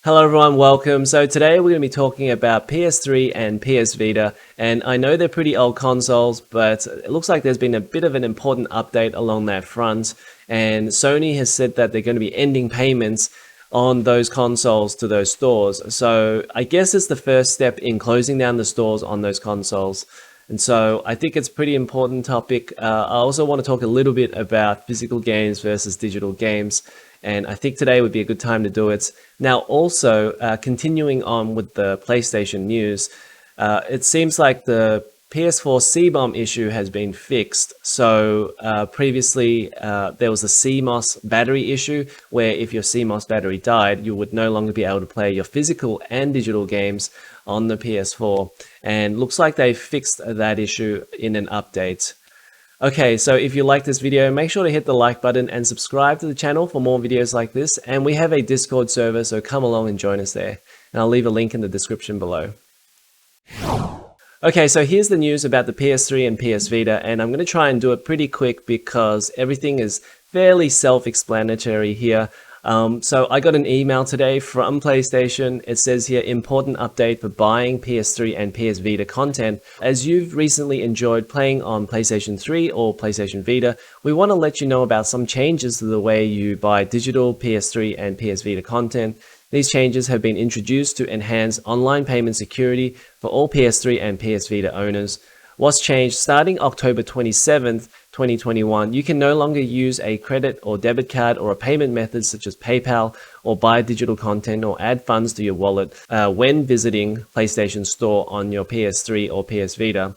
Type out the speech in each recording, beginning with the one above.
Hello everyone, welcome. So today we're going to be talking about PS3 and PS Vita, and I know they're pretty old consoles, but it looks like there's been a bit of an important update along that front, and Sony has said that they're going to be ending payments on those consoles to those stores. So I guess it's the first step in closing down the stores on those consoles. And so I think it's a pretty important topic. I also want to talk a little bit about physical games versus digital games. And I think today would be a good time to do it. Now, also, continuing on with the PlayStation news, it seems like the PS4 C-bomb issue has been fixed. So previously, there was a CMOS battery issue where if your CMOS battery died, you would no longer be able to play your physical and digital games on the PS4. And looks like they fixed that issue in an update. Okay, so if you like this video, make sure to hit the like button and subscribe to the channel for more videos like this. And we have a Discord server, so come along and join us there. And I'll leave a link in the description below. Okay, so here's the news about the PS3 and PS Vita, and I'm going to try and do it pretty quick because everything is fairly self-explanatory here. So I got an email today from PlayStation. It says here, important update for buying PS3 and PS Vita content. As you've recently enjoyed playing on PlayStation 3 or PlayStation Vita, we want to let you know about some changes to the way you buy digital PS3 and PS Vita content. These changes have been introduced to enhance online payment security for all PS3 and PS Vita owners. What's changed? Starting October 27th, 2021, you can no longer use a credit or debit card or a payment method such as PayPal or buy digital content or add funds to your wallet when visiting PlayStation Store on your PS3 or PS Vita.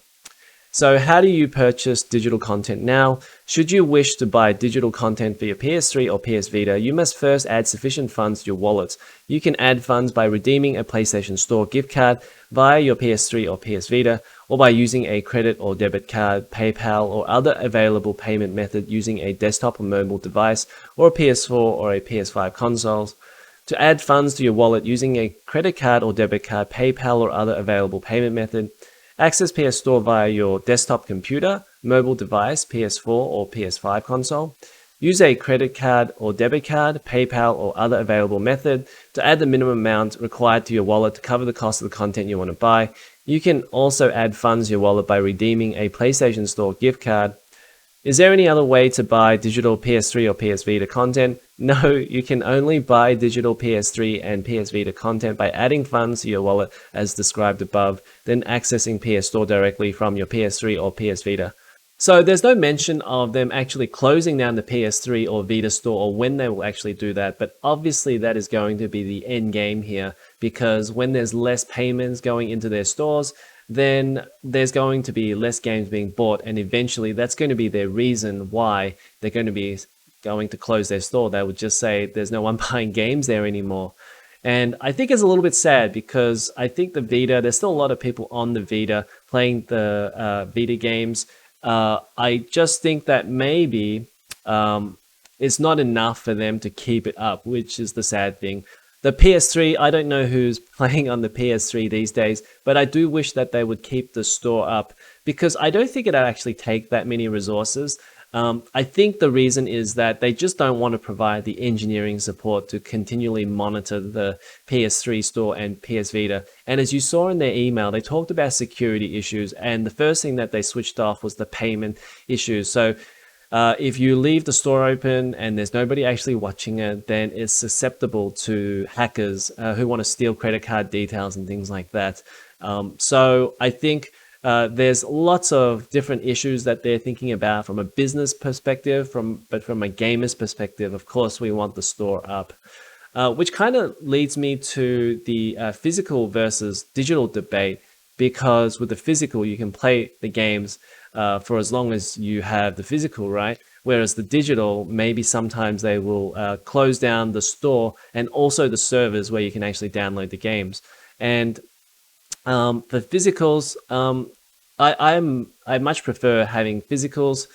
So how do you purchase digital content now? Should you wish to buy digital content for your PS3 or PS Vita, you must first add sufficient funds to your wallet. You can add funds by redeeming a PlayStation Store gift card via your PS3 or PS Vita, or by using a credit or debit card, PayPal, or other available payment method using a desktop or mobile device, or a PS4 or a PS5 consoles. To add funds to your wallet using a credit card or debit card, PayPal, or other available payment method, access PS Store via your desktop computer, mobile device, PS4 or PS5 console. Use a credit card or debit card, PayPal or other available method to add the minimum amount required to your wallet to cover the cost of the content you want to buy. You can also add funds to your wallet by redeeming a PlayStation Store gift card. Is there any other way to buy digital PS3 or PS Vita content? No, you can only buy digital PS3 and PS Vita content by adding funds to your wallet as described above, then accessing PS Store directly from your PS3 or PS Vita. So there's no mention of them actually closing down the PS3 or Vita store or when they will actually do that, but obviously that is going to be the end game here, because when there's less payments going into their stores, then there's going to be less games being bought, and eventually that's going to be their reason why they're going to close their store. They would just say there's no one buying games there anymore. And I think it's a little bit sad because I think the Vita, there's still a lot of people on the Vita playing the Vita games. I just think that maybe it's not enough for them to keep it up, which is the sad thing. The PS3, I don't know who's playing on the PS3 these days, but I do wish that they would keep the store up because I don't think it'd actually take that many resources. I think the reason is that they just don't want to provide the engineering support to continually monitor the PS3 store and PS Vita. And as you saw in their email, they talked about security issues, and the first thing that they switched off was the payment issues. So if you leave the store open and there's nobody actually watching it, then it's susceptible to hackers who want to steal credit card details and things like that. So I think there's lots of different issues that they're thinking about from a business perspective, but from a gamer's perspective, of course, we want the store up. Which kind of leads me to the physical versus digital debate, because with the physical, you can play the games for as long as you have the physical, right? Whereas the digital, maybe sometimes they will close down the store and also the servers where you can actually download the games. And for physicals, I much prefer having physicals.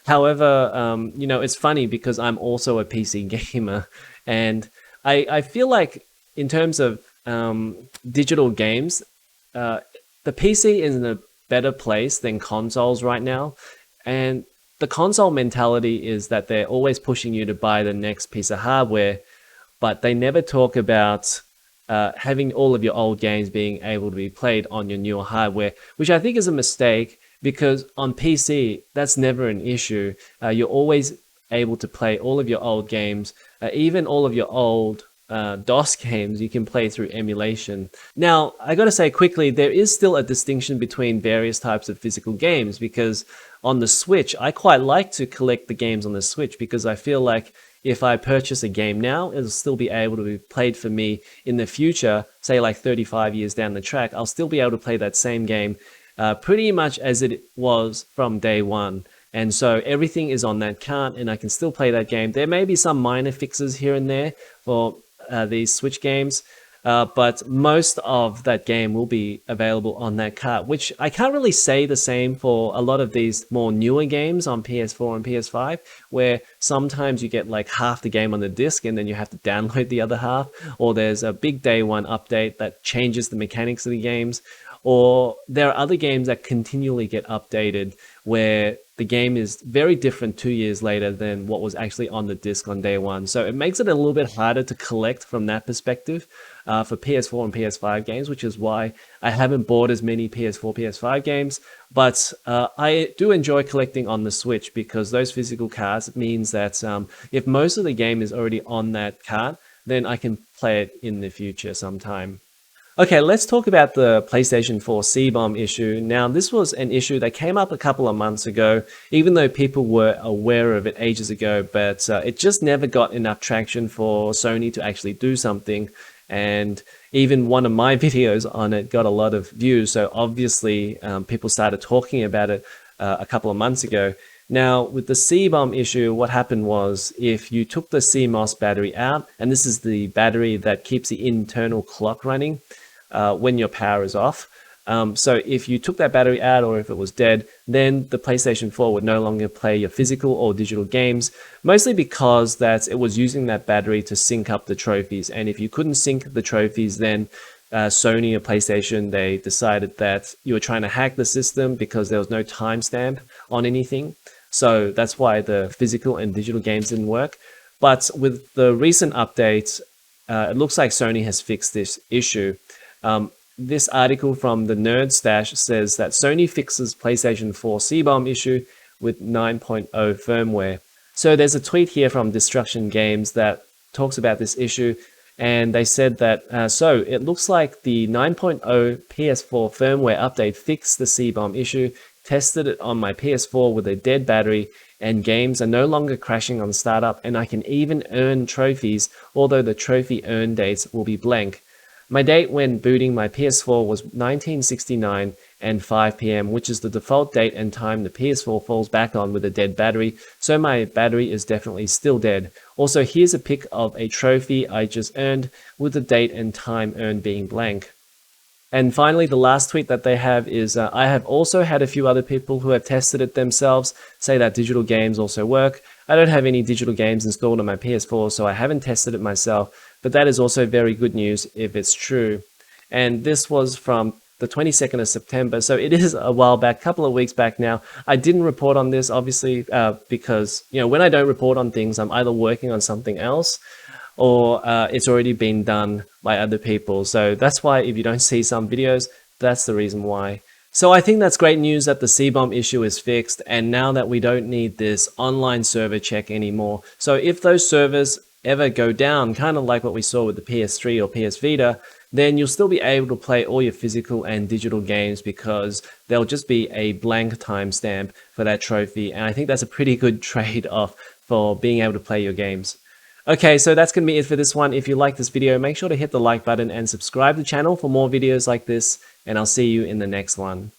However, you know, it's funny because I'm also a PC gamer, and I feel like in terms of digital games, the PC is in a better place than consoles right now. And the console mentality is that they're always pushing you to buy the next piece of hardware, but they never talk about having all of your old games being able to be played on your newer hardware, which I think is a mistake because on PC, that's never an issue. You're always able to play all of your old games, even all of your old DOS games you can play through emulation. Now, I gotta say quickly, there is still a distinction between various types of physical games because on the Switch, I quite like to collect the games on the Switch because I feel like if I purchase a game now, it'll still be able to be played for me in the future, say like 35 years down the track. I'll still be able to play that same game pretty much as it was from day one. And so everything is on that cart and I can still play that game. There may be some minor fixes here and there for these Switch games, but most of that game will be available on that cart, which I can't really say the same for a lot of these more newer games on PS4 and PS5, where sometimes you get like half the game on the disc and then you have to download the other half, or there's a big day one update that changes the mechanics of the games, or there are other games that continually get updated where the game is very different 2 years later than what was actually on the disc on day one. So it makes it a little bit harder to collect from that perspective for PS4 and PS5 games, which is why I haven't bought as many PS4, PS5 games. But I do enjoy collecting on the Switch because those physical cards means that if most of the game is already on that card, then I can play it in the future sometime. Okay, let's talk about the PlayStation 4 CBOM issue. Now, this was an issue that came up a couple of months ago, even though people were aware of it ages ago, but it just never got enough traction for Sony to actually do something. And even one of my videos on it got a lot of views, so obviously people started talking about it a couple of months ago. Now, with the CBOM issue, what happened was if you took the CMOS battery out, and this is the battery that keeps the internal clock running, when your power is off. So if you took that battery out or if it was dead, then the PlayStation 4 would no longer play your physical or digital games, mostly because that it was using that battery to sync up the trophies. And if you couldn't sync the trophies, then Sony or PlayStation, they decided that you were trying to hack the system because there was no timestamp on anything. So that's why the physical and digital games didn't work. But with the recent updates, it looks like Sony has fixed this issue. This article from the Nerd Stash says that Sony fixes PlayStation 4 CBOM issue with 9.0 firmware. So there's a tweet here from Destruction Games that talks about this issue, and they said that, so it looks like the 9.0 PS4 firmware update fixed the CBOM issue, tested it on my PS4 with a dead battery, and games are no longer crashing on startup, and I can even earn trophies, although the trophy earn dates will be blank. My date when booting my PS4 was 1969 and 5 PM, which is the default date and time the PS4 falls back on with a dead battery, so my battery is definitely still dead. Also, here's a pic of a trophy I just earned with the date and time earned being blank. And finally, the last tweet that they have is, I have also had a few other people who have tested it themselves say that digital games also work. I don't have any digital games installed on my PS4, so I haven't tested it myself, but that is also very good news if it's true. And this was from the 22nd of September, so it is a while back, a couple of weeks back now. I didn't report on this, obviously, because when I don't report on things, I'm either working on something else or it's already been done by other people. So that's why if you don't see some videos, that's the reason why. So I think that's great news that the CBOM issue is fixed, and now that we don't need this online server check anymore. So if those servers ever go down, kind of like what we saw with the PS3 or PS Vita, then you'll still be able to play all your physical and digital games because there'll just be a blank timestamp for that trophy. And I think that's a pretty good trade-off for being able to play your games. Okay, so that's going to be it for this one. If you like this video, make sure to hit the like button and subscribe to the channel for more videos like this, and I'll see you in the next one.